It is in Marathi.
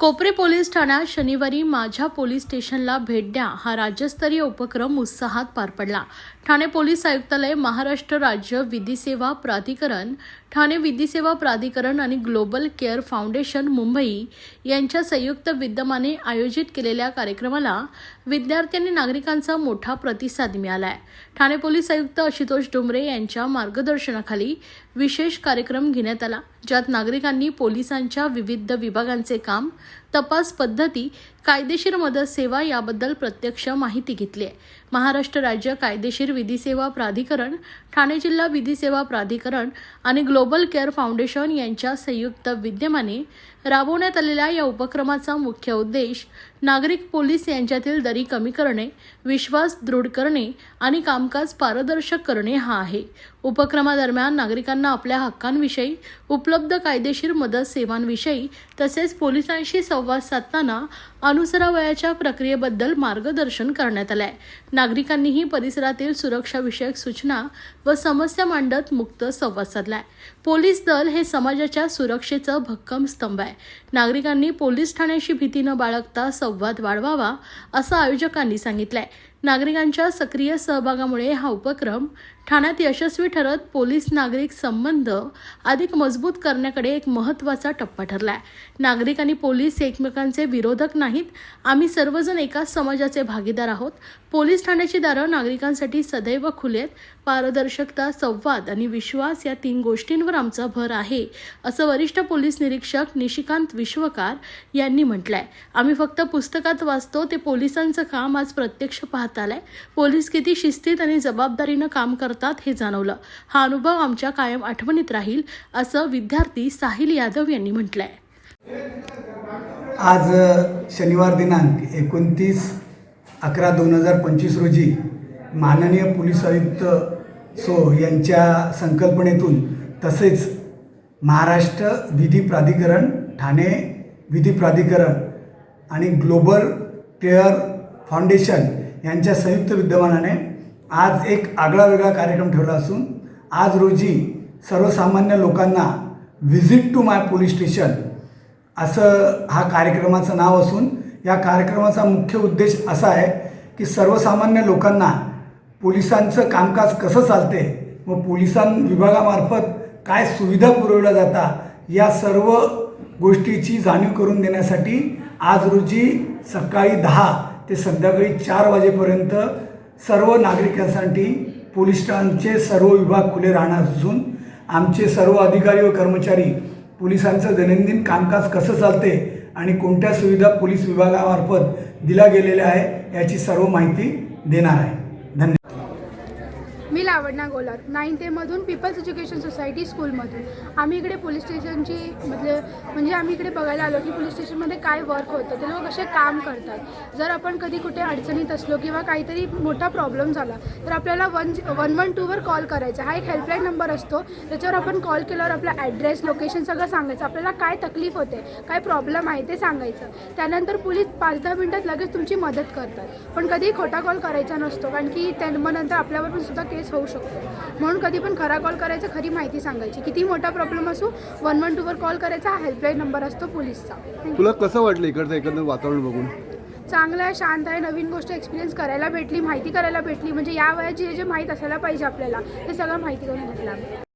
कोपरे पोलीस ठाण्यात शनिवारी माझ्या पोलीस स्टेशनला भेट द्या हा राज्यस्तरीय उपक्रम उत्साहात पार पडला। ठाणे पोलीस आयुक्तालय, महाराष्ट्र राज्य विधी सेवा प्राधिकरण, ठाणे विधी सेवा प्राधिकरण आणि ग्लोबल केअर फाउंडेशन मुंबई यांच्या संयुक्त विद्यमाने आयोजित केलेल्या कार्यक्रमाला विद्यार्थी आणि नागरिकांचा मोठा प्रतिसाद मिळाला आहे। ठाणे पोलीस आयुक्त आशुतोष डुमरे यांच्या मार्गदर्शनाखाली विशेष कार्यक्रम घेण्यात आला, ज्यात नागरिकांनी पोलिसांच्या विविध विभागांचे काम, तपास पद्धती, कायदेशीर मदत सेवा याबद्दल प्रत्यक्ष माहिती घेतली आहे। महाराष्ट्र राज्य कायदेशीर विधी सेवा प्राधिकरण, ठाणे जिल्हा विधी सेवा प्राधिकरण आणि ग्लोबल केअर फाउंडेशन यांच्या संयुक्त विद्यमाने राबवण्यात आलेल्या या उपक्रमाचा मुख्य उद्देश नागरिक पोलीस यांच्यातील दरी कमी करणे, विश्वास दृढ करणे आणि कामकाज पारदर्शक करणे हा आहे। उपक्रमादरम्यान नागरिकांना आपल्या हक्कांविषयी, उपलब्ध कायदेशीर मदत सेवांविषयी तसेच पोलिसांशी संवाद साधताना अनुसरावयाच्या प्रक्रियेबद्दल मार्गदर्शन करण्यात आले आहे। नागरिकांनीही परिसरातील सुरक्षाविषयक सूचना व समस्या मांडत मुक्त संवाद साधलाय। पोलीस दल हे समाजाच्या सुरक्षेचं भक्कम स्तंभ आहे। नागरिकांनी पोलीस ठाण्याशी भीती न बाळगता संवाद वाढवावा असं आयोजकांनी सांगितलंय। नागरिकांच्या सक्रिय सहभागामुळे हा उपक्रम ठाण्यात यशस्वी ठरत पोलीस नागरिक संबंध अधिक मजबूत करण्याकडे एक महत्त्वाचा टप्पा ठरलाय। नागरिक आणि पोलीस एकमेकांचे विरोधक नाहीत, आम्ही सर्वजण एकाच समाजाचे भागीदार आहोत। पोलीस ठाण्याची दारं नागरिकांसाठी सदैव खुली आहेत। पारदर्शकता, संवाद आणि विश्वास या 3 गोष्टींवर आमचा भर आहे, असं वरिष्ठ पोलीस निरीक्षक निशिकांत विश्वकार यांनी म्हटलंय। आम्ही फक्त पुस्तकात वाचतो ते पोलिसांचं काम आज प्रत्यक्ष पाहता आलंय। पोलीस किती शिस्तीत आणि जबाबदारीनं काम करतात हे जाणवलं। हा अनुभव आमच्या कायम आठवणीत राहील, असं विद्यार्थी साहिल यादव यांनी म्हटलंय। आज शनिवार दिनांक 29/11/2025 रोजी माननीय पोलीस आयुक्त यांच्या संकल्पनेतून तसेच महाराष्ट्र विधी प्राधिकरण, ठाणे विधी प्राधिकरण आणि ग्लोबल केअर फाउंडेशन यांच्या संयुक्त विद्यमानाने आज एक आगळावेगळा कार्यक्रम ठेवला असून आज रोजी सर्वसामान्य लोकांना visit to my police station असं हा कार्यक्रमाचं नाव असून या कार्यक्रमाचा मुख्य उद्देश असा आहे की सर्वसामान्य लोकांना पोलिसांचं कामकाज कसं चालते व पोलिसां विभागामार्फत काय सुविधा पुरवल्या जातात या सर्व गोष्टीची जाणीव करून देण्यासाठी आज रोजी सकाळी 10 ते संध्याकाळी 4 वाजेपर्यंत सर्व नागरिकांसाठी पोलीस ठाण्याचे सर्व विभाग खुले राहणार असून आमचे सर्व अधिकारी व कर्मचारी पोलिसांचं दैनंदिन कामकाज कसं चालते आणि कोणत्या सुविधा पोलीस विभागामार्फत दिल्या गेलेल्या आहे याची सर्व माहिती देणार आहे। धन्यवाद। मी लावण्या गोलार 9th A मधून पीपल्स एज्युकेशन सोसायटी स्कूलमधून आम्ही इकडे पोलीस स्टेशनची म्हणजे आम्ही इकडे बघायला आलो की पोलीस स्टेशनमध्ये काय वर्क होतं, ते लोक कसे काम करतात। जर आपण कधी कुठे अडचणीत असलो किंवा काहीतरी मोठा प्रॉब्लेम झाला तर आपल्याला 112वर कॉल करायचा। हा एक हेल्पलाईन नंबर असतो, त्याच्यावर आपण कॉल केल्यावर आपला ॲड्रेस, लोकेशन सगळं सांगायचं, आपल्याला काय तकलीफ होते, काय प्रॉब्लेम आहे ते सांगायचं। त्यानंतर पोलीस 5-10 मिनिटात लगेच तुमची मदत करतात। पण कधी खोटा कॉल करायचा नसतो, कारण की मग नंतर आपल्यावर पण सुद्धा केस होऊ शकतो। म्हणून कधी पण खरा कॉल करायचा, खरी माहिती सांगायची। किती मोठा प्रॉब्लेम असो 112वर कॉल करायचा, हा हेल्पलाईन नंबर असतो पोलीसचा। तुला कसं वाटलं इकडचं एकंदर वातावरण बघून? चांगलं आहे, शांत आहे, नवीन गोष्ट एक्सपिरियन्स करायला भेटली, माहिती करायला भेटली। म्हणजे या वयात जे माहीत असायला पाहिजे आपल्याला ते सगळं माहिती करून घेतलं।